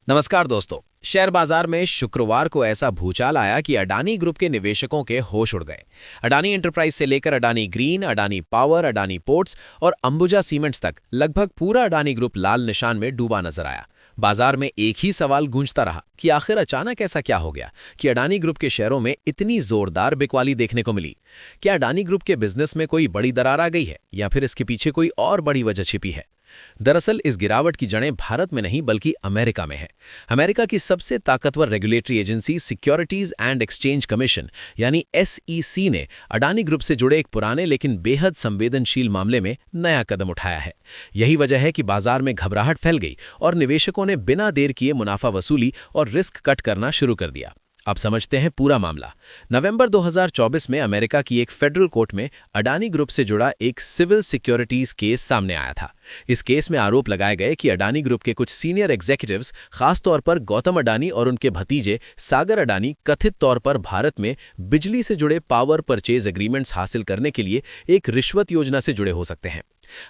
नमस्कार दोस्तों। शेयर बाजार में शुक्रवार को ऐसा भूचाल आया कि अडानी ग्रुप के निवेशकों के होश उड़ गए। अडानी एंटरप्राइज से लेकर Adani green, Adani power, Adani ports और अंबुजा सीमेंट्स तक लगभग पूरा अडानी ग्रुप लाल निशान में डूबा नजर आया। बाजार में एक ही सवाल गूंजता रहा कि आखिर अचानक ऐसा क्या हो गया कि अडानी ग्रुप के शेयरों में इतनी जोरदार बिकवाली देखने को मिली। क्या अडानी ग्रुप के बिजनेस में कोई बड़ी दरार आ गई है या फिर इसके पीछे कोई और बड़ी वजह छिपी है? दरअसल इस गिरावट की जड़ें भारत में नहीं बल्कि अमेरिका में है। अमेरिका की सबसे ताकतवर regulatory agency securities and exchange commission यानी SEC ने अडानी ग्रुप से जुड़े एक पुराने लेकिन बेहद संवेदनशील मामले में नया कदम उठाया है। यही वजह है कि बाजार में घबराहट फैल गई और निवेशकों ने बिना देर किए मुनाफा वसूली और रिस्क कट करना शुरू कर दिया। अब समझते हैं पूरा मामला। नवंबर 2024 में अमेरिका की एक फेडरल कोर्ट में अडानी ग्रुप से जुड़ा एक सिविल सिक्योरिटीज केस सामने आया था। इस केस में आरोप लगाए गए कि अडानी ग्रुप के कुछ सीनियर एग्जीक्यूटिव्स, खासतौर पर गौतम अडानी और उनके भतीजे सागर अडानी, कथित तौर पर भारत में बिजली से जुड़े पावर परचेज एग्रीमेंट्स हासिल करने के लिए एक रिश्वत योजना से जुड़े हो सकते हैं।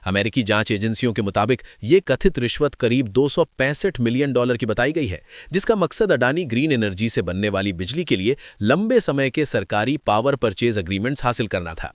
अमेरिकी जांच एजेंसियों के मुताबिक ये कथित रिश्वत करीब $265 मिलियन की बताई गई है, जिसका मकसद अडानी ग्रीन एनर्जी से बनने वाली बिजली के लिए लंबे समय के सरकारी पावर परचेज एग्रीमेंट्स हासिल करना था।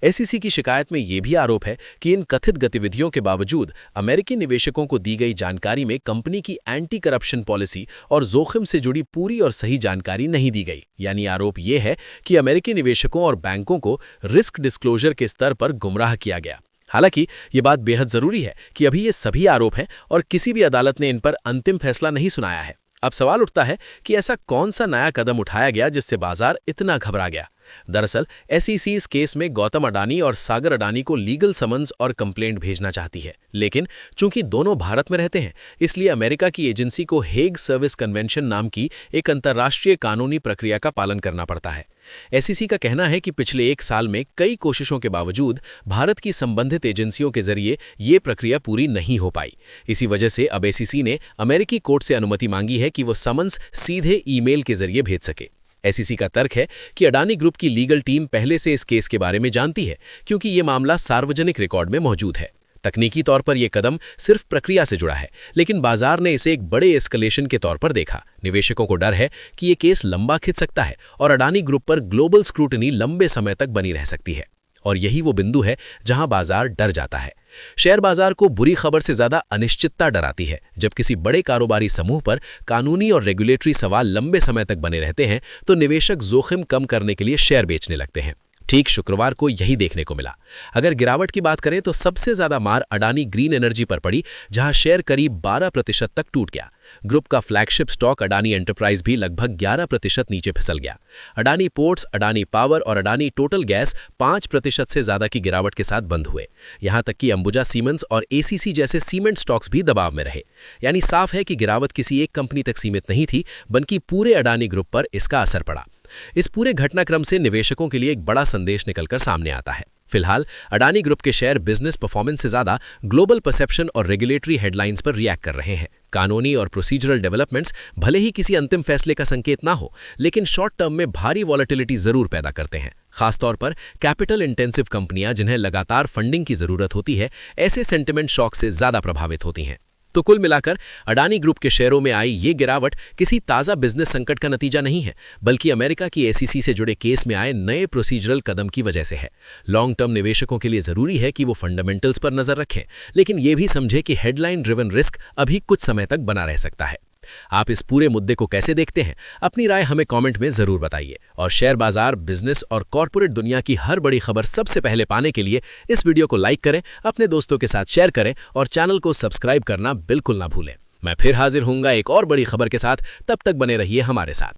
SEC की शिकायत में यह भी आरोप है कि इन कथित गतिविधियों के बावजूद अमेरिकी निवेशकों को दी गई जानकारी में कंपनी की एंटी करप्शन पॉलिसी और जोखिम से जुड़ी पूरी और सही जानकारी नहीं दी गई। यानी आरोप यह है कि अमेरिकी निवेशकों और बैंकों को रिस्क डिस्क्लोजर के स्तर पर गुमराह किया गया। हालांकि ये बात बेहद जरूरी है कि अभी ये सभी आरोप हैं और किसी भी अदालत ने इन पर अंतिम फैसला नहीं सुनाया है। अब सवाल उठता है कि ऐसा कौन सा नया कदम उठाया गया जिससे बाजार इतना घबरा गया। दरअसल SEC इस केस में गौतम अडानी और सागर अडानी को लीगल समन्स और कंप्लेंट भेजना चाहती है, लेकिन चूंकि दोनों भारत में रहते हैं इसलिए अमेरिका की एजेंसी को हेग सर्विस कन्वेंशन नाम की एक अंतर्राष्ट्रीय कानूनी प्रक्रिया का पालन करना पड़ता है। SEC का कहना है कि पिछले एक साल में कई कोशिशों के बावजूद भारत की संबंधित एजेंसियों के जरिए ये प्रक्रिया पूरी नहीं हो पाई। इसी वजह से अब SEC ने अमेरिकी कोर्ट से अनुमति मांगी है कि वो समन्स सीधे ईमेल के जरिए भेज सके। SEC का तर्क है कि अडानी ग्रुप की लीगल टीम पहले से इस केस के बारे में जानती है, क्योंकि ये मामला सार्वजनिक रिकॉर्ड में मौजूद है। तकनीकी तौर पर यह कदम सिर्फ प्रक्रिया से जुड़ा है, लेकिन बाजार ने इसे एक बड़े एस्केलेशन के तौर पर देखा। निवेशकों को डर है कि यह केस लंबा खिंच सकता है और अडानी ग्रुप पर ग्लोबल स्क्रूटनी लंबे समय तक बनी रह सकती है। और यही वो बिंदु है जहां बाजार डर जाता है। शेयर बाजार को बुरी खबर से ज्यादा अनिश्चितता डराती है। जब किसी बड़े कारोबारी समूह पर कानूनी और रेगुलेटरी सवाल लंबे समय तक बने रहते हैं तो निवेशक जोखिम कम करने के लिए शेयर बेचने लगते हैं। ठीक शुक्रवार को यही देखने को मिला। अगर गिरावट की बात करें तो सबसे ज्यादा मार अडानी ग्रीन एनर्जी पर पड़ी, जहां शेयर करीब 12% तक टूट गया। ग्रुप का फ्लैगशिप स्टॉक अडानी एंटरप्राइज भी लगभग 11% नीचे फिसल गया। अडानी पोर्ट्स, अडानी पावर और अडानी टोटल गैस 5% से ज्यादा की गिरावट के साथ बंद हुए। यहां तक कि अंबुजा सीमेंट्स और ACC जैसे सीमेंट स्टॉक्स भी दबाव में रहे। यानी साफ है कि गिरावट किसी एक कंपनी तक सीमित नहीं थी, बल्कि पूरे अडानी ग्रुप पर इसका असर पड़ा। इस पूरे घटनाक्रम से निवेशकों के लिए एक बड़ा संदेश निकलकर सामने आता है। फिलहाल अडानी ग्रुप के शेयर बिजनेस परफॉर्मेंस से ज्यादा ग्लोबल परसेप्शन और रेगुलेटरी हेडलाइंस पर रिएक्ट कर रहे हैं। कानूनी और प्रोसीजरल डेवलपमेंट्स भले ही किसी अंतिम फैसले का संकेत ना हो, लेकिन शॉर्ट टर्म में भारी वॉलेटिलिटी जरूर पैदा करते हैं। खासतौर पर कैपिटल इंटेंसिव कंपनियां जिन्हें लगातार फंडिंग की जरूरत होती है, ऐसे सेंटिमेंट शॉक से ज्यादा प्रभावित होती हैं। तो कुल मिलाकर अडानी ग्रुप के शेयरों में आई ये गिरावट किसी ताज़ा बिजनेस संकट का नतीजा नहीं है, बल्कि अमेरिका की SEC से जुड़े केस में आए नए प्रोसीजरल कदम की वजह से है। लॉन्ग टर्म निवेशकों के लिए जरूरी है कि वो फंडामेंटल्स पर नजर रखें, लेकिन ये भी समझे कि हेडलाइन ड्रिवन रिस्क अभी कुछ समय तक बना रह सकता है। आप इस पूरे मुद्दे को कैसे देखते हैं? अपनी राय हमें कमेंट में जरूर बताइए। और शेयर बाजार, बिजनेस और कॉर्पोरेट दुनिया की हर बड़ी खबर सबसे पहले पाने के लिए इस वीडियो को लाइक करें, अपने दोस्तों के साथ शेयर करें और चैनल को सब्सक्राइब करना बिल्कुल ना भूलें। मैं फिर हाजिर होऊंगा एक और बड़ी खबर के साथ। तब तक बने रहिए हमारे साथ।